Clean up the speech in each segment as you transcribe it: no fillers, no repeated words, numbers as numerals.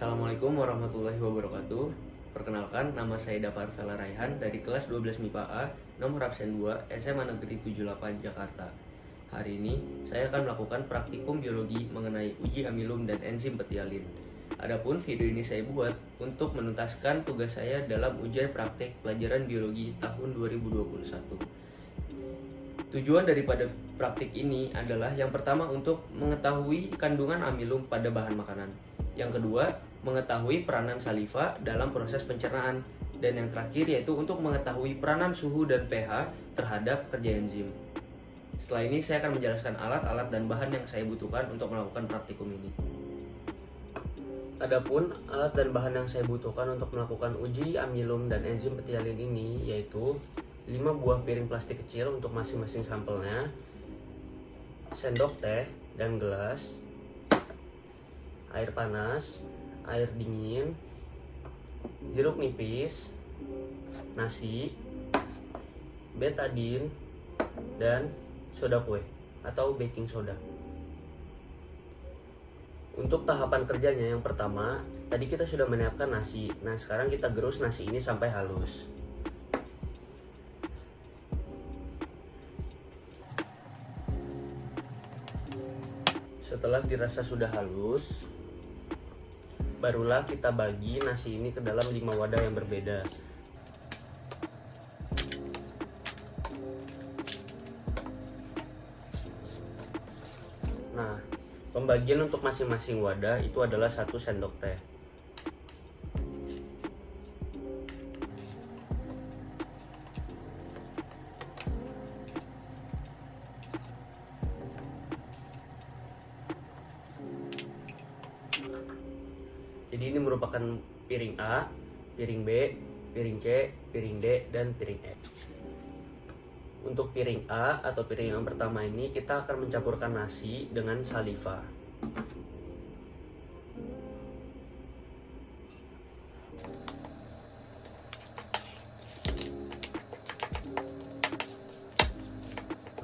Assalamualaikum warahmatullahi wabarakatuh. Perkenalkan, nama saya Dafar Vela Raihan dari kelas 12 MIPA A, nomor absen 2, SMA Negeri 78 Jakarta. Hari ini, saya akan melakukan praktikum biologi mengenai uji amilum dan enzim petialin. Adapun video ini saya buat untuk menuntaskan tugas saya dalam ujian praktek pelajaran biologi tahun 2021. Tujuan daripada praktik ini adalah yang pertama untuk mengetahui kandungan amilum pada bahan makanan. Yang kedua, mengetahui peranan saliva dalam proses pencernaan. Dan yang terakhir yaitu untuk mengetahui peranan suhu dan pH terhadap kerja enzim. Setelah ini saya akan menjelaskan alat-alat dan bahan yang saya butuhkan untuk melakukan praktikum ini. Adapun alat dan bahan yang saya butuhkan untuk melakukan uji amilum dan enzim petialin ini yaitu 5 buah piring plastik kecil untuk masing-masing sampelnya, sendok teh dan gelas, air panas, air dingin, jeruk nipis, nasi, betadine, dan soda kue atau baking soda. Untuk tahapan kerjanya yang pertama, tadi kita sudah menyiapkan nasi. Nah, sekarang kita gerus nasi ini sampai halus. Setelah dirasa sudah halus, barulah kita bagi nasi ini ke dalam 5 wadah yang berbeda. Nah, pembagian untuk masing-masing wadah itu adalah 1 sendok teh. Jadi ini merupakan piring A, piring B, piring C, piring D, dan piring E. Untuk piring A atau piring yang pertama ini kita akan mencampurkan nasi dengan saliva.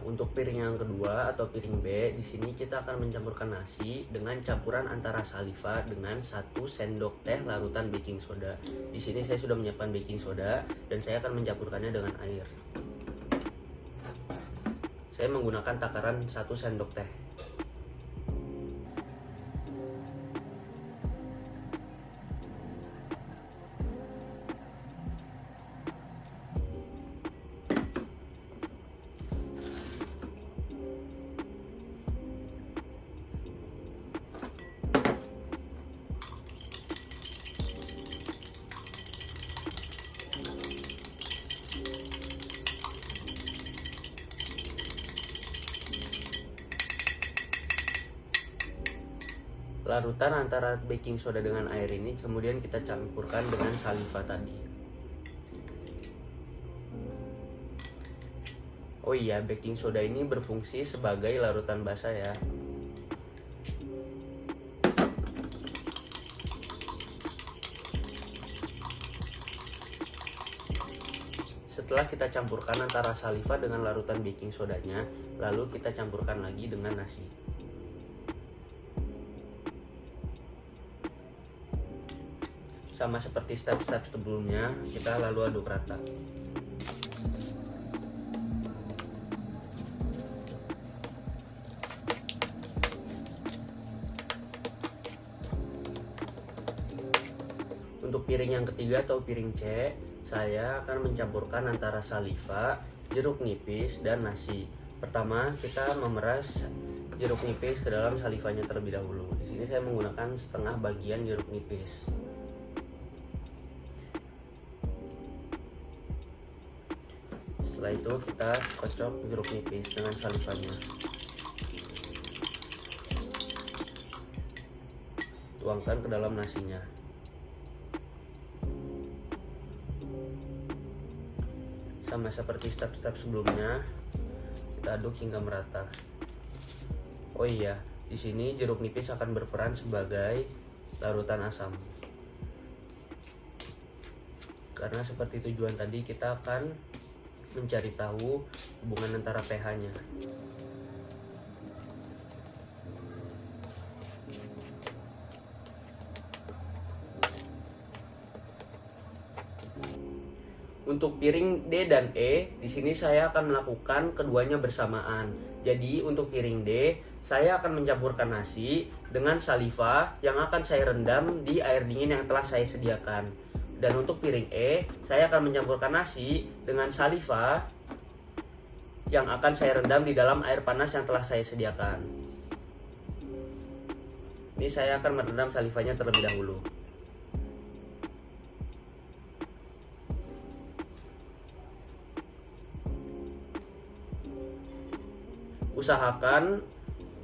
Untuk piring yang kedua atau piring B, di sini kita akan mencampurkan nasi dengan campuran antara saliva dengan 1 sendok teh larutan baking soda. Di sini saya sudah menyiapkan baking soda dan saya akan mencampurkannya dengan air. Saya menggunakan takaran 1 sendok teh. Larutan antara baking soda dengan air ini kemudian kita campurkan dengan saliva tadi. Oh iya, baking soda ini berfungsi sebagai larutan basah ya. Setelah kita campurkan antara saliva dengan larutan baking sodanya, lalu kita campurkan lagi dengan nasi. Sama seperti step-step sebelumnya, kita lalu aduk rata. Untuk piring yang ketiga atau piring C, saya akan mencampurkan antara saliva, jeruk nipis, dan nasi. Pertama, kita memeras jeruk nipis ke dalam salivanya terlebih dahulu. Di sini saya menggunakan setengah bagian jeruk nipis. Setelah itu kita kocok jeruk nipis dengan salivanya. Tuangkan ke dalam nasinya. Sama seperti step-step sebelumnya, kita aduk hingga merata. Oh iya, di sini jeruk nipis akan berperan sebagai larutan asam. Karena seperti tujuan tadi, kita akan mencari tahu hubungan antara pH-nya. Untuk piring D dan E, di sini saya akan melakukan keduanya bersamaan. Jadi untuk piring D, saya akan mencampurkan nasi dengan saliva yang akan saya rendam di air dingin yang telah saya sediakan. Dan untuk piring E, saya akan mencampurkan nasi dengan saliva yang akan saya rendam di dalam air panas yang telah saya sediakan. Ini saya akan merendam salivanya terlebih dahulu. Usahakan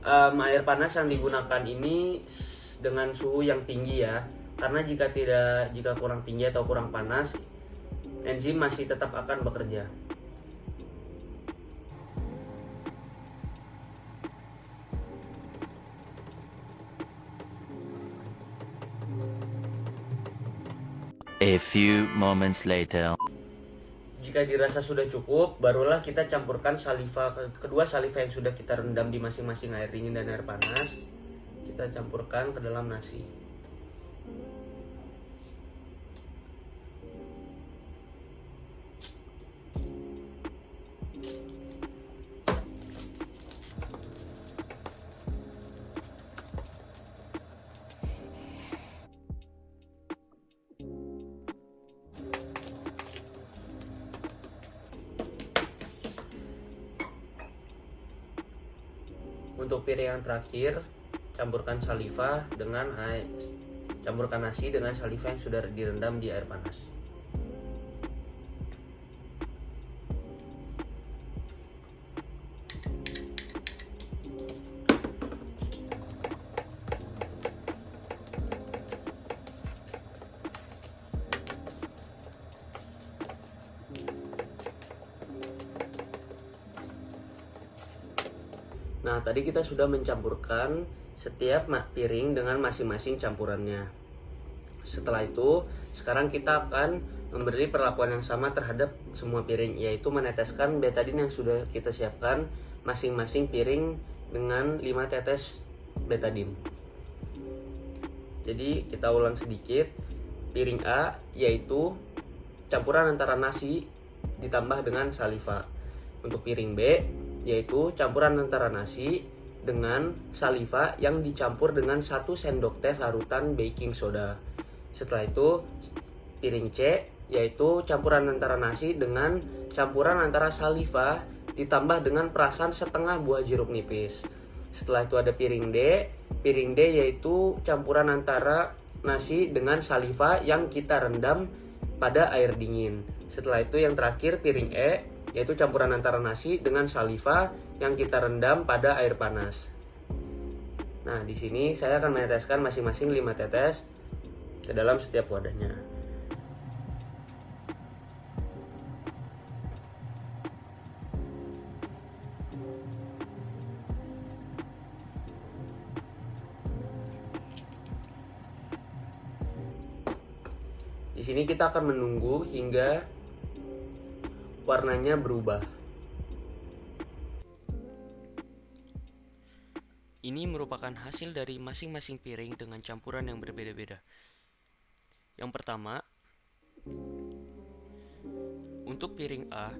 air panas yang digunakan ini dengan suhu yang tinggi ya, karena jika kurang tinggi atau kurang panas, enzim masih tetap akan bekerja. A few moments later. Jika dirasa sudah cukup, barulah kita campurkan kedua saliva yang sudah kita rendam di masing-masing air dingin dan air panas. Kita campurkan ke dalam nasi. Untuk piring yang terakhir, campurkan nasi dengan saliva yang sudah direndam di air panas. Nah, tadi kita sudah mencampurkan setiap piring dengan masing-masing campurannya. Setelah itu, sekarang kita akan memberi perlakuan yang sama terhadap semua piring, yaitu meneteskan betadine yang sudah kita siapkan masing-masing piring dengan 5 tetes betadine. Jadi, kita ulang sedikit. Piring A yaitu campuran antara nasi ditambah dengan saliva. Untuk piring B yaitu campuran antara nasi dengan saliva yang dicampur dengan 1 sendok teh larutan baking soda. Setelah itu piring C yaitu campuran antara nasi dengan campuran antara saliva ditambah dengan perasan setengah buah jeruk nipis. Setelah itu ada piring D. Piring D yaitu campuran antara nasi dengan saliva yang kita rendam pada air dingin. Setelah itu yang terakhir piring E yaitu campuran antara nasi dengan saliva yang kita rendam pada air panas. Nah, di sini saya akan meneteskan masing-masing 5 tetes ke dalam setiap wadahnya. Di sini kita akan menunggu hingga warnanya berubah. Ini merupakan hasil dari masing-masing piring dengan campuran yang berbeda-beda. Yang pertama, untuk piring A,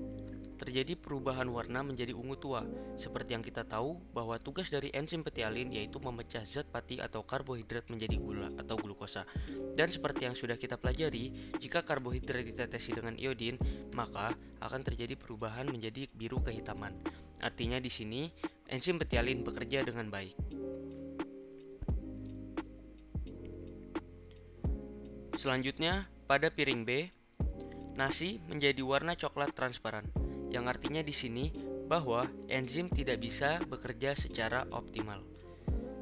terjadi perubahan warna menjadi ungu tua. Seperti yang kita tahu bahwa tugas dari enzim petialin yaitu memecah zat pati atau karbohidrat menjadi gula atau glukosa. Dan seperti yang sudah kita pelajari, jika karbohidrat ditetesi dengan iodin, maka akan terjadi perubahan menjadi biru kehitaman. Artinya di sini enzim petialin bekerja dengan baik. Selanjutnya, pada piring B, nasi menjadi warna coklat transparan, yang artinya di sini bahwa enzim tidak bisa bekerja secara optimal.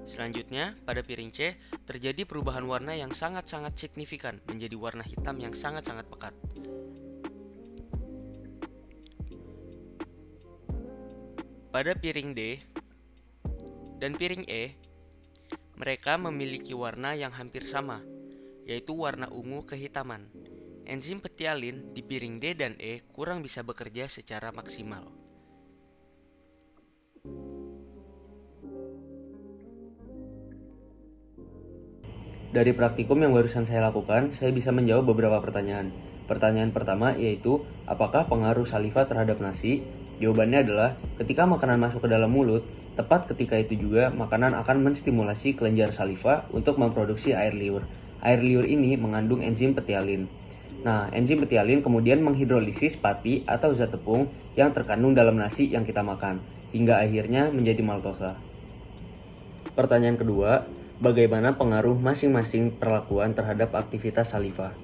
Selanjutnya, pada piring C, terjadi perubahan warna yang sangat-sangat signifikan menjadi warna hitam yang sangat-sangat pekat. Pada piring D dan piring E, mereka memiliki warna yang hampir sama, yaitu warna ungu kehitaman. Enzim petialin di piring D dan E kurang bisa bekerja secara maksimal. Dari praktikum yang barusan saya lakukan, saya bisa menjawab beberapa pertanyaan. Pertanyaan pertama yaitu, apakah pengaruh saliva terhadap nasi? Jawabannya adalah, ketika makanan masuk ke dalam mulut, tepat ketika itu juga makanan akan menstimulasi kelenjar saliva untuk memproduksi air liur. Air liur ini mengandung enzim petialin. Nah, enzim petialin kemudian menghidrolisis pati atau zat tepung yang terkandung dalam nasi yang kita makan, hingga akhirnya menjadi maltosa. Pertanyaan kedua, bagaimana pengaruh masing-masing perlakuan terhadap aktivitas saliva?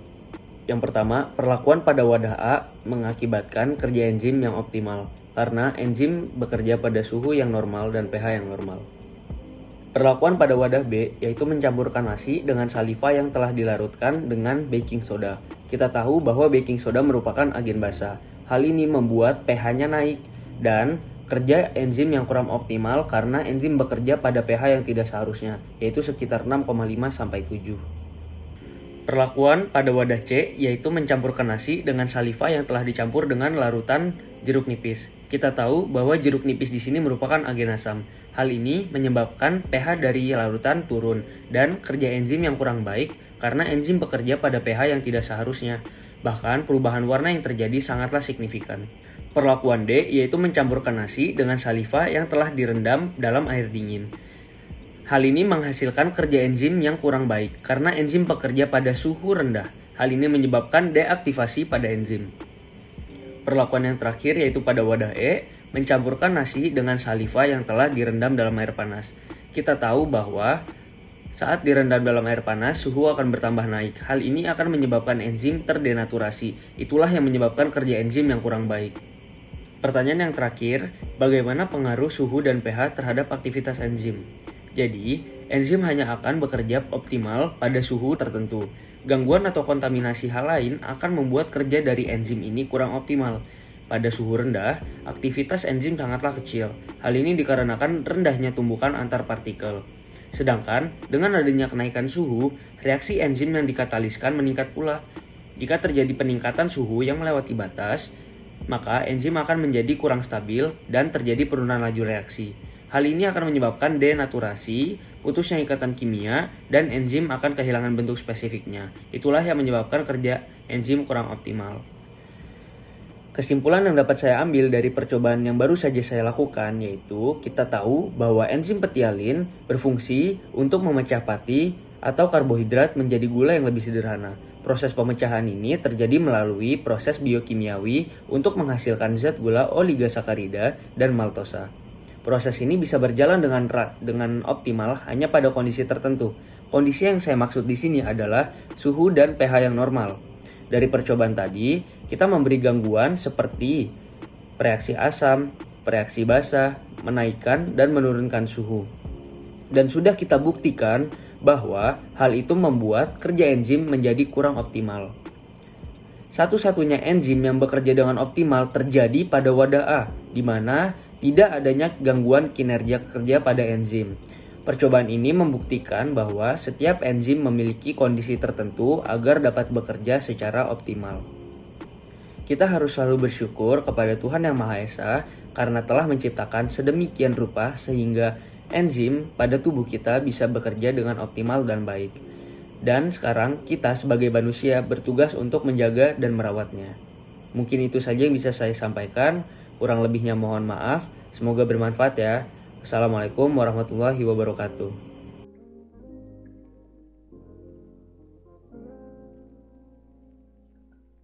Yang pertama, perlakuan pada wadah A mengakibatkan kerja enzim yang optimal, karena enzim bekerja pada suhu yang normal dan pH yang normal. Perlakuan pada wadah B yaitu mencampurkan nasi dengan saliva yang telah dilarutkan dengan baking soda. Kita tahu bahwa baking soda merupakan agen basa. Hal ini membuat pH-nya naik dan kerja enzim yang kurang optimal karena enzim bekerja pada pH yang tidak seharusnya, yaitu sekitar 6,5 sampai 7. Perlakuan pada wadah C yaitu mencampurkan nasi dengan saliva yang telah dicampur dengan larutan jeruk nipis. Kita tahu bahwa jeruk nipis di sini merupakan agen asam. Hal ini menyebabkan pH dari larutan turun dan kerja enzim yang kurang baik karena enzim bekerja pada pH yang tidak seharusnya. Bahkan perubahan warna yang terjadi sangatlah signifikan. Perlakuan D yaitu mencampurkan nasi dengan saliva yang telah direndam dalam air dingin. Hal ini menghasilkan kerja enzim yang kurang baik karena enzim bekerja pada suhu rendah. Hal ini menyebabkan deaktivasi pada enzim. Perlakuan yang terakhir yaitu pada wadah E, mencampurkan nasi dengan saliva yang telah direndam dalam air panas. Kita tahu bahwa saat direndam dalam air panas, suhu akan bertambah naik. Hal ini akan menyebabkan enzim terdenaturasi. Itulah yang menyebabkan kerja enzim yang kurang baik. Pertanyaan yang terakhir, bagaimana pengaruh suhu dan pH terhadap aktivitas enzim? Jadi, enzim hanya akan bekerja optimal pada suhu tertentu. Gangguan atau kontaminasi hal lain akan membuat kerja dari enzim ini kurang optimal. Pada suhu rendah, aktivitas enzim sangatlah kecil. Hal ini dikarenakan rendahnya tumbukan antar partikel. Sedangkan, dengan adanya kenaikan suhu, reaksi enzim yang dikataliskan meningkat pula. Jika terjadi peningkatan suhu yang melewati batas, maka enzim akan menjadi kurang stabil dan terjadi penurunan laju reaksi. Hal ini akan menyebabkan denaturasi, putusnya ikatan kimia, dan enzim akan kehilangan bentuk spesifiknya. Itulah yang menyebabkan kerja enzim kurang optimal. Kesimpulan yang dapat saya ambil dari percobaan yang baru saja saya lakukan yaitu kita tahu bahwa enzim petialin berfungsi untuk memecah pati atau karbohidrat menjadi gula yang lebih sederhana. Proses pemecahan ini terjadi melalui proses biokimiawi untuk menghasilkan zat gula oligosakarida dan maltosa. Proses ini bisa berjalan dengan optimal hanya pada kondisi tertentu. Kondisi yang saya maksud di sini adalah suhu dan pH yang normal. Dari percobaan tadi, kita memberi gangguan seperti reaksi asam, reaksi basa, menaikkan dan menurunkan suhu. Dan sudah kita buktikan bahwa hal itu membuat kerja enzim menjadi kurang optimal. Satu-satunya enzim yang bekerja dengan optimal terjadi pada wadah A, di mana tidak adanya gangguan kinerja kerja pada enzim. Percobaan ini membuktikan bahwa setiap enzim memiliki kondisi tertentu agar dapat bekerja secara optimal. Kita harus selalu bersyukur kepada Tuhan Yang Maha Esa karena telah menciptakan sedemikian rupa sehingga enzim pada tubuh kita bisa bekerja dengan optimal dan baik. Dan sekarang kita sebagai manusia bertugas untuk menjaga dan merawatnya. Mungkin itu saja yang bisa saya sampaikan. Kurang lebihnya mohon maaf. Semoga bermanfaat ya. Assalamualaikum warahmatullahi wabarakatuh.